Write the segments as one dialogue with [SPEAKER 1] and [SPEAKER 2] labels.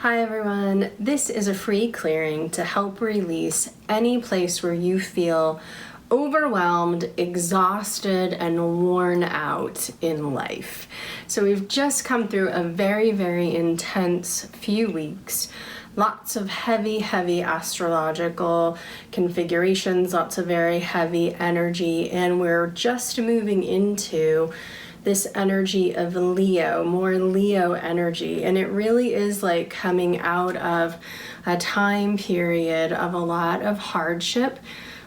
[SPEAKER 1] Hi everyone, this is a free clearing to help release any place where you feel overwhelmed, exhausted, and worn out in life. So we've just come through a very, very intense few weeks. Lots of heavy astrological configurations, lots of very heavy energy, and we're just moving into this energy of Leo, more Leo energy. And it really is like coming out of a time period of a lot of hardship,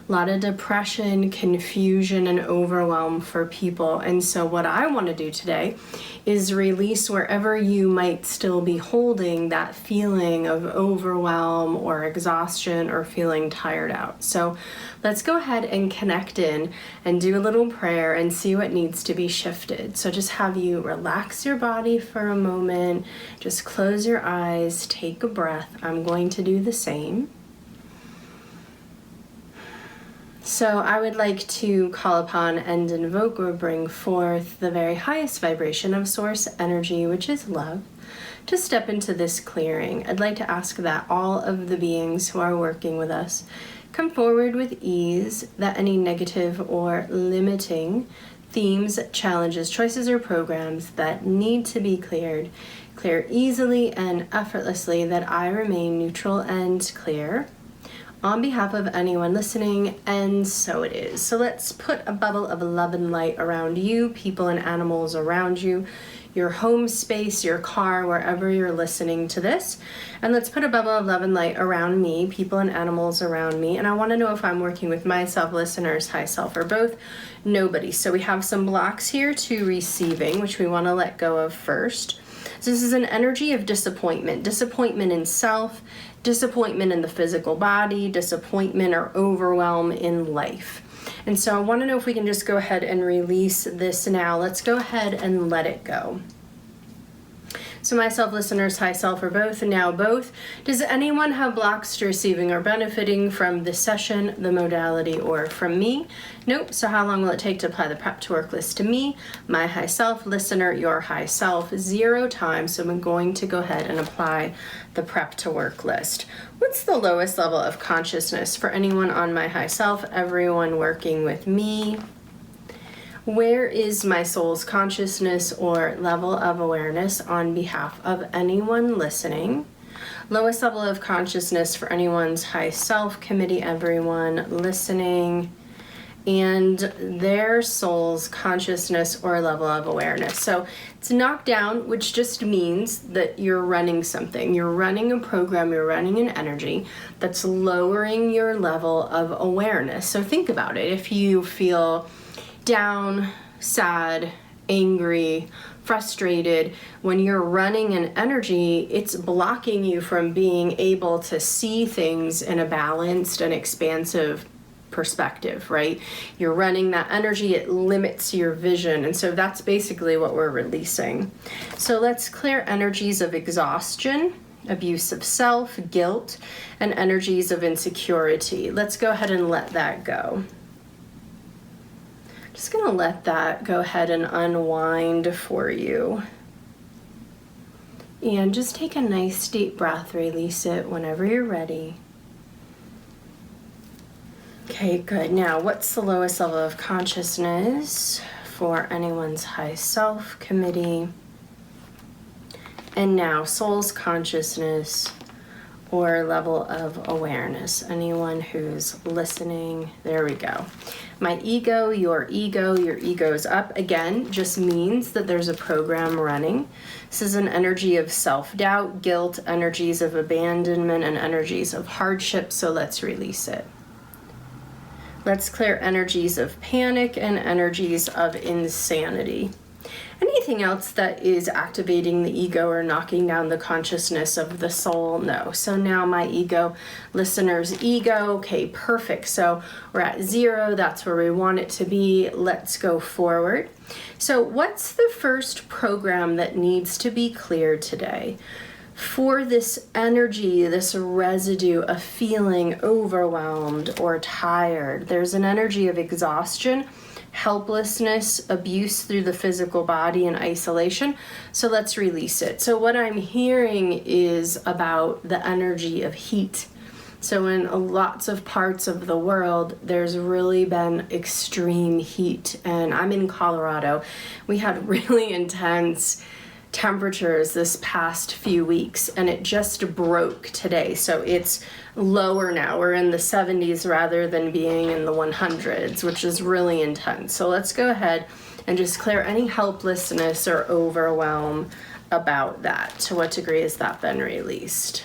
[SPEAKER 1] a lot of depression, confusion, and overwhelm for people. And so what I want to do today is release wherever you might still be holding that feeling of overwhelm or exhaustion or feeling tired out. So let's go ahead and connect in and do a little prayer and see what needs to be shifted. So just have you relax your body for a moment, just close your eyes, take a breath. I'm going to do the same. So I would like to call upon and invoke or bring forth the very highest vibration of source energy, which is love, to step into this clearing. I'd like to ask that all of the beings who are working with us come forward with ease, that any negative or limiting themes, challenges, choices, or programs that need to be clear easily and effortlessly, that I remain neutral and clear on behalf of anyone listening, and so it is. So let's put a bubble of love and light around you, people and animals around you, your home space, your car, wherever you're listening to this. And let's put a bubble of love and light around me, people and animals around me. And I want to know if I'm working with myself, listeners, high self, or both. Nobody. So we have some blocks here to receiving, which we want to let go of first. So this is an energy of disappointment in self, disappointment in the physical body, disappointment or overwhelm in life. And so I want to know if we can just go ahead and release this now. Let's go ahead and let it go. So myself, listeners, high self, or both, and now both. Does anyone have blocks to receiving or benefiting from this session, the modality, or from me? Nope. So how long will it take to apply the prep to work list to me, my high self, listener, your high self? 0 time. So I'm going to go ahead and apply the prep to work list. What's the lowest level of consciousness for anyone on my high self, everyone working with me? Where is my soul's consciousness or level of awareness on behalf of anyone listening? Lowest level of consciousness for anyone's high self committee, everyone listening, and their soul's consciousness or level of awareness. So it's knocked down, which just means that you're running something. You're running a program, you're running an energy that's lowering your level of awareness. So think about it. If you feel down, sad, angry, frustrated, when you're running an energy, it's blocking you from being able to see things in a balanced and expansive perspective, right? You're running that energy, it limits your vision. And so that's basically what we're releasing. So let's clear energies of exhaustion, abuse of self, guilt, and energies of insecurity. Let's go ahead and let that go. Just gonna let that go ahead and unwind for you. And just take a nice deep breath, release it whenever you're ready. Okay, good. Now, what's the lowest level of consciousness for anyone's high self committee? And now, soul's consciousness or level of awareness. Anyone who's listening, there we go. My ego, your ego's up. Again, just means that there's a program running. This is an energy of self-doubt, guilt, energies of abandonment, and energies of hardship, so let's release it. Let's clear energies of panic and energies of insanity. Anything else that is activating the ego or knocking down the consciousness of the soul? No. So now my ego, listener's ego, okay, perfect. So we're at 0, that's where we want it to be. Let's go forward. So what's the first program that needs to be cleared today? For this energy, this residue of feeling overwhelmed or tired, there's an energy of exhaustion, helplessness, abuse through the physical body, and isolation. So let's release it. So what I'm hearing is about the energy of heat. So in lots of parts of the world, there's really been extreme heat. And I'm in Colorado. We had really intense temperatures this past few weeks, and it just broke today. So it's lower now. We're in the 70s rather than being in the 100s, which is really intense. So let's go ahead and just clear any helplessness or overwhelm about that. To what degree has that been released?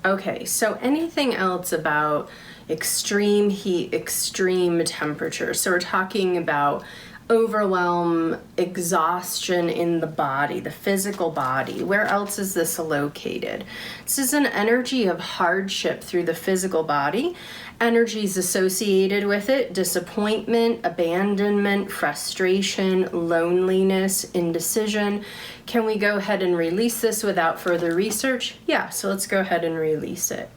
[SPEAKER 1] Okay, so anything else about extreme heat, extreme temperature? So we're talking about overwhelm, exhaustion in the body, the physical body. Where else is this located? This is an energy of hardship through the physical body. Energies associated with it: disappointment, abandonment, frustration, loneliness, indecision. Can we go ahead and release this without further research? Yeah, so let's go ahead and release it.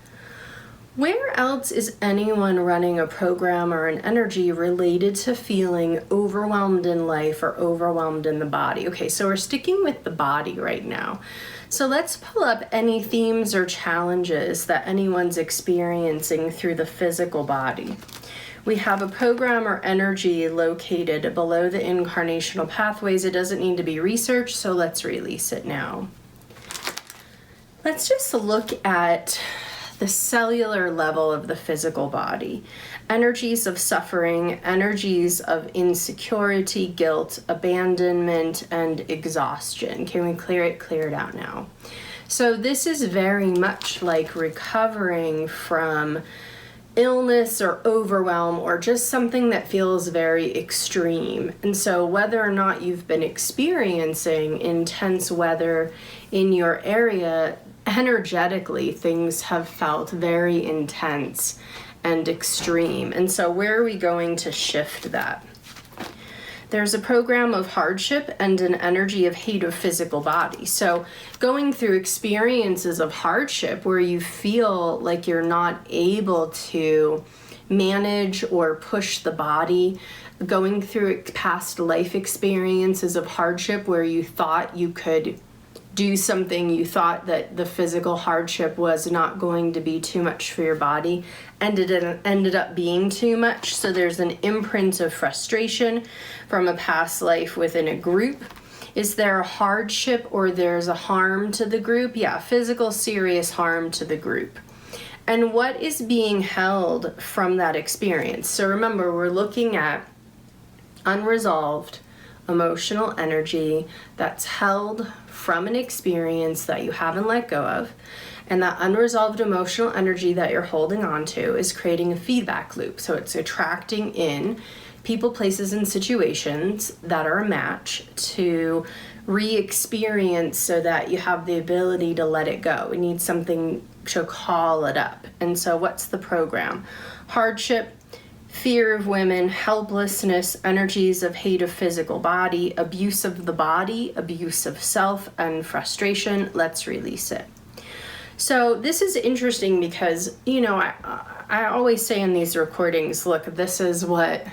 [SPEAKER 1] Where else is anyone running a program or an energy related to feeling overwhelmed in life or overwhelmed in the body? Okay, so we're sticking with the body right now. So let's pull up any themes or challenges that anyone's experiencing through the physical body. We have a program or energy located below the incarnational pathways. It doesn't need to be researched, so let's release it now. Let's just look at the cellular level of the physical body. Energies of suffering, energies of insecurity, guilt, abandonment, and exhaustion. Can we clear it out now? So this is very much like recovering from illness or overwhelm or just something that feels very extreme. And so whether or not you've been experiencing intense weather in your area, energetically things have felt very intense and extreme. And so where are we going to shift that? There's a program of hardship and an energy of hate of physical body. So going through experiences of hardship where you feel like you're not able to manage or push the body, going through past life experiences of hardship where you thought you could do something, you thought that the physical hardship was not going to be too much for your body, ended up being too much. So there's an imprint of frustration from a past life within a group. Is there a hardship or there's a harm to the group? Yeah, physical serious harm to the group. And what is being held from that experience? So remember, we're looking at unresolved emotional energy that's held from an experience that you haven't let go of. And that unresolved emotional energy that you're holding on to is creating a feedback loop. So it's attracting in people, places, and situations that are a match to re-experience so that you have the ability to let it go. We need something to call it up. And so what's the program? Hardship, fear of women, helplessness, energies of hate of physical body, abuse of the body, abuse of self, and frustration. Let's release it. So this is interesting because, you know, I always say in these recordings, look, this is what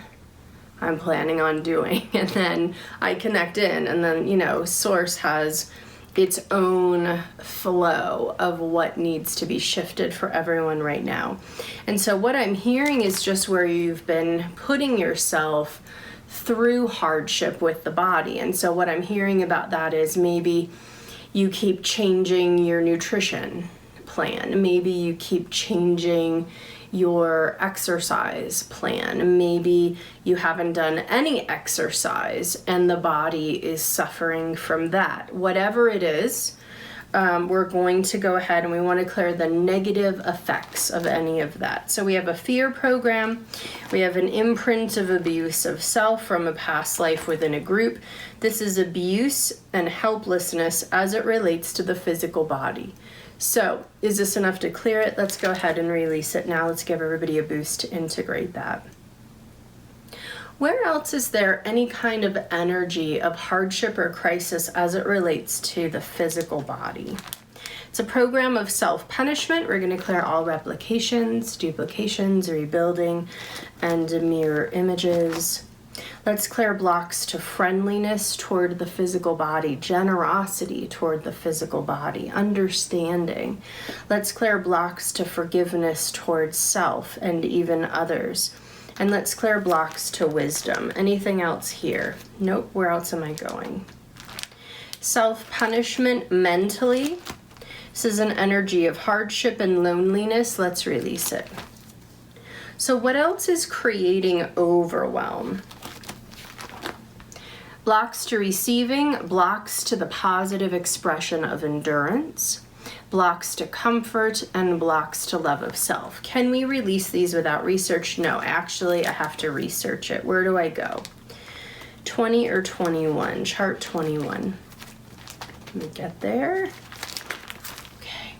[SPEAKER 1] I'm planning on doing. And then I connect in, and then, you know, Source has its own flow of what needs to be shifted for everyone right now. And so what I'm hearing is just where you've been putting yourself through hardship with the body. And so what I'm hearing about that is maybe you keep changing your nutrition plan. Maybe you keep changing your exercise plan. Maybe you haven't done any exercise and the body is suffering from that. Whatever it is, we're going to go ahead and we want to clear the negative effects of any of that. So we have a fear program. We have an imprint of abuse of self from a past life within a group. This is abuse and helplessness as it relates to the physical body. So is this enough to clear it? Let's go ahead and release it now. Let's give everybody a boost to integrate that. Where else is there any kind of energy of hardship or crisis as it relates to the physical body? It's a program of self-punishment. We're going to clear all replications, duplications, rebuilding, and mirror images. Let's clear blocks to friendliness toward the physical body, generosity toward the physical body, understanding. Let's clear blocks to forgiveness towards self and even others. And let's clear blocks to wisdom. Anything else here? Nope, where else am I going? Self-punishment mentally. This is an energy of hardship and loneliness. Let's release it. So what else is creating overwhelm? Blocks to receiving, blocks to the positive expression of endurance, blocks to comfort, and blocks to love of self. Can we release these without research? No, actually I have to research it. Where do I go? 20 or 21? Chart 21. Let me get there. Okay.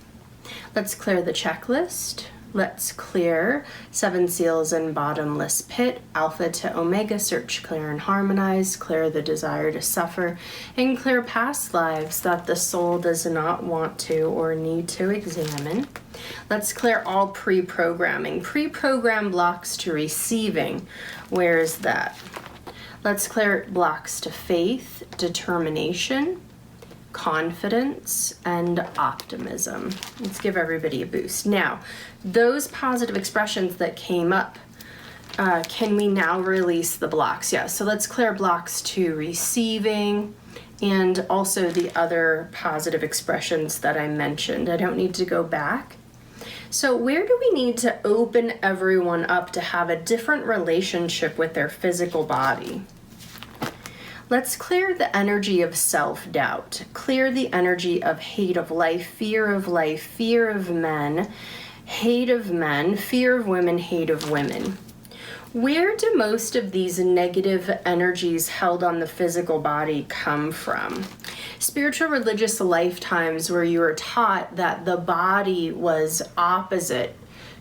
[SPEAKER 1] Let's clear the checklist. Let's clear 7 seals and bottomless pit, alpha to omega, search, clear, and harmonize, clear the desire to suffer, and clear past lives that the soul does not want to or need to examine. Let's clear all pre-programming. Pre-program blocks to receiving. Where is that? Let's clear blocks to faith, determination, confidence, and optimism. Let's give everybody a boost. Now, those positive expressions that came up, can we now release the blocks? Yeah, so let's clear blocks to receiving and also the other positive expressions that I mentioned. I don't need to go back. So where do we need to open everyone up to have a different relationship with their physical body? Let's clear the energy of self-doubt, clear the energy of hate of life, fear of men, hate of men, fear of women, hate of women. Where do most of these negative energies held on the physical body come from? Spiritual religious lifetimes where you were taught that the body was opposite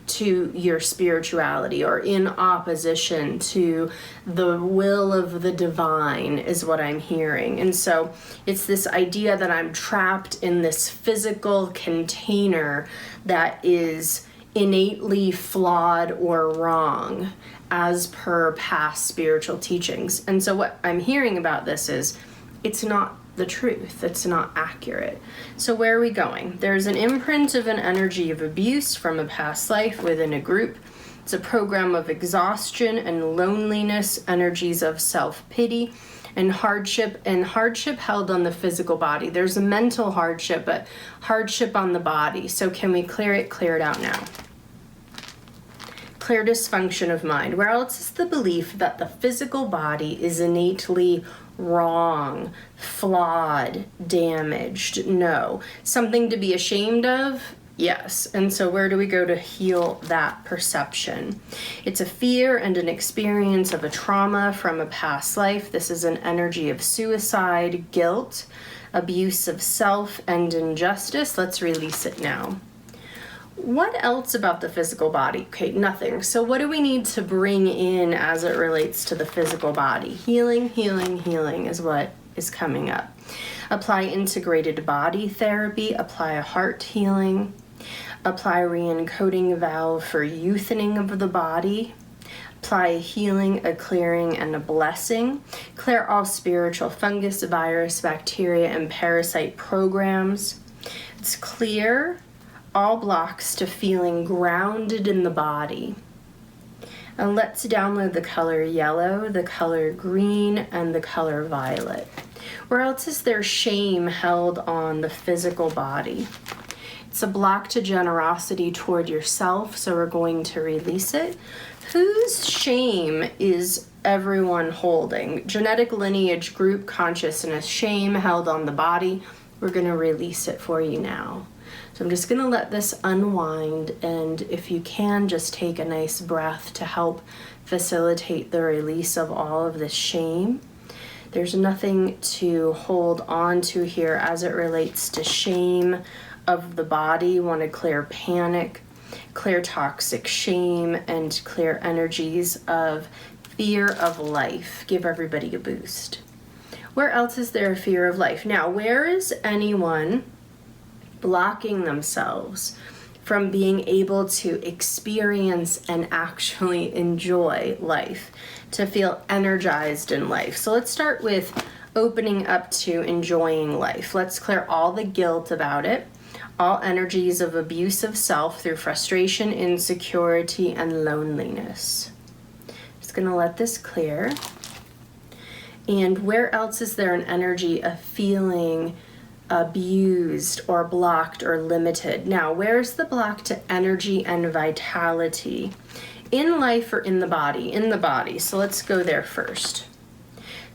[SPEAKER 1] to your spirituality or in opposition to the will of the divine is what I'm hearing. And so it's this idea that I'm trapped in this physical container that is innately flawed or wrong as per past spiritual teachings. And so what I'm hearing about this is it's not the truth. It's not accurate. So where are we going? There's an imprint of an energy of abuse from a past life within a group. It's a program of exhaustion and loneliness, energies of self-pity and hardship held on the physical body. There's a mental hardship, but hardship on the body. So can we clear it out now? Clear dysfunction of mind. Where else is the belief that the physical body is innately wrong, flawed, damaged? No. Something to be ashamed of? Yes. And so where do we go to heal that perception? It's a fear and an experience of a trauma from a past life. This is an energy of suicide, guilt, abuse of self, and injustice. Let's release it now. What else about the physical body? Okay, nothing. So what do we need to bring in as it relates to the physical body? Healing, healing, healing is what is coming up. Apply integrated body therapy, apply a heart healing, apply re-encoding valve for youthening of the body, apply a healing, a clearing, and a blessing. Clear all spiritual fungus, virus, bacteria, and parasite programs. It's clear all blocks to feeling grounded in the body. And let's download the color yellow, the color green, and the color violet. Where else is there shame held on the physical body? It's a block to generosity toward yourself, so we're going to release it. Whose shame is everyone holding? Genetic lineage, group consciousness, shame held on the body. We're going to release it for you now. So I'm just going to let this unwind, and if you can, just take a nice breath to help facilitate the release of all of this shame. There's nothing to hold on to here as it relates to shame of the body. Want to clear panic, clear toxic shame, and clear energies of fear of life. Give everybody a boost. Where else is there a fear of life? Now, where is anyone blocking themselves from being able to experience and actually enjoy life, to feel energized in life. So let's start with opening up to enjoying life. Let's clear all the guilt about it, all energies of abuse of self through frustration, insecurity, and loneliness. Just gonna let this clear. And where else is there an energy of feeling abused or blocked or limited? Now, where's the block to energy and vitality? In life or in the body? In the body. So let's go there first.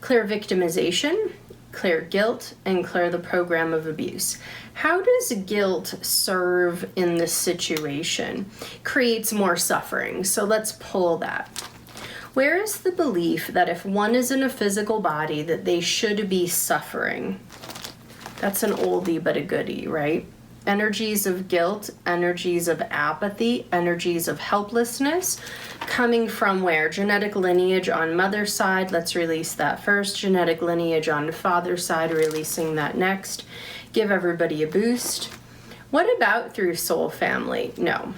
[SPEAKER 1] Clear victimization, clear guilt, and clear the program of abuse. How does guilt serve in this situation? Creates more suffering. So let's pull that. Where is the belief that if one is in a physical body that they should be suffering? That's an oldie but a goodie, right? Energies of guilt, energies of apathy, energies of helplessness, coming from where? Genetic lineage on mother's side, let's release that first. Genetic lineage on father's side, releasing that next. Give everybody a boost. What about through soul family? No.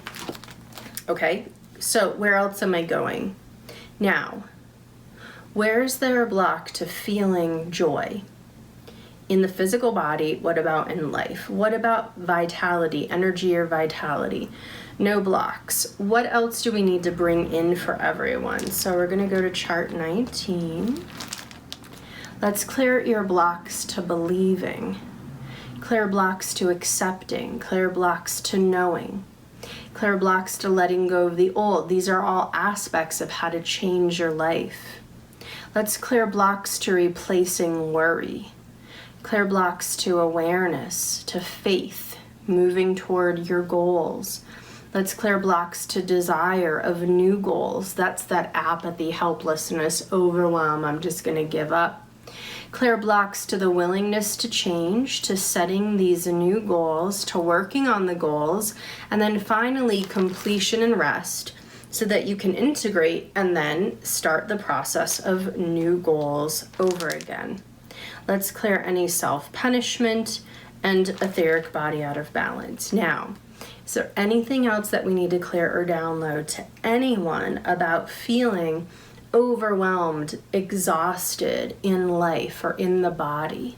[SPEAKER 1] Okay, so where else am I going? Now, where is there a block to feeling joy? In the physical body, what about in life? What about vitality, energy or vitality? No blocks. What else do we need to bring in for everyone? So we're gonna go to chart 19. Let's clear your blocks to believing, clear blocks to accepting, clear blocks to knowing, clear blocks to letting go of the old. These are all aspects of how to change your life. Let's clear blocks to replacing worry. Clear blocks to awareness, to faith, moving toward your goals. Let's clear blocks to desire of new goals. That's that apathy, helplessness, overwhelm, I'm just gonna give up. Clear blocks to the willingness to change, to setting these new goals, to working on the goals, and then finally completion and rest so that you can integrate and then start the process of new goals over again. Let's clear any self-punishment and etheric body out of balance. Now, is there anything else that we need to clear or download to anyone about feeling overwhelmed, exhausted in life or in the body?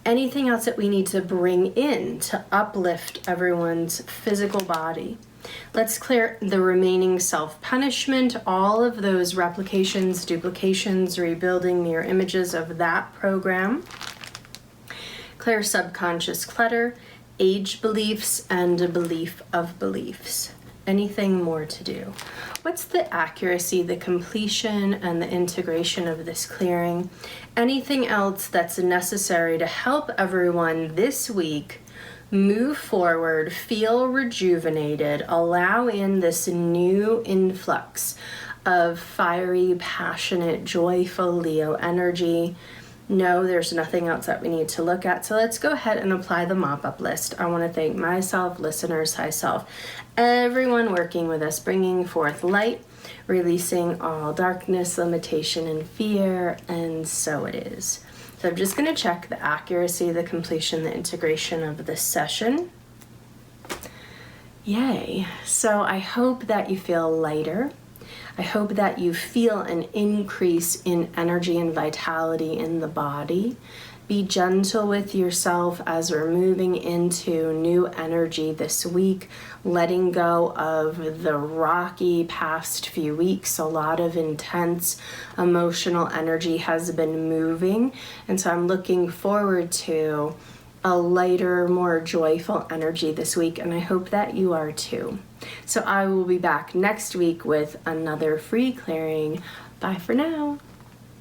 [SPEAKER 1] Anything else that we need to bring in to uplift everyone's physical body? Let's clear the remaining self-punishment, all of those replications, duplications, rebuilding mirror images of that program. Clear subconscious clutter, age beliefs, and a belief of beliefs. Anything more to do? What's the accuracy, the completion, and the integration of this clearing? Anything else that's necessary to help everyone this week move forward, feel rejuvenated, allow in this new influx of fiery, passionate, joyful Leo energy? No, there's nothing else that we need to look at. So let's go ahead and apply the mop-up list. I want to thank myself, listeners, high self, everyone working with us, bringing forth light, releasing all darkness, limitation, and fear, and so it is. So I'm just going to check the accuracy, the completion, the integration of this session. Yay. So I hope that you feel lighter. I hope that you feel an increase in energy and vitality in the body. Be gentle with yourself as we're moving into new energy this week, letting go of the rocky past few weeks. A lot of intense emotional energy has been moving, and so I'm looking forward to a lighter, more joyful energy this week, and I hope that you are too. So I will be back next week with another free clearing. Bye for now.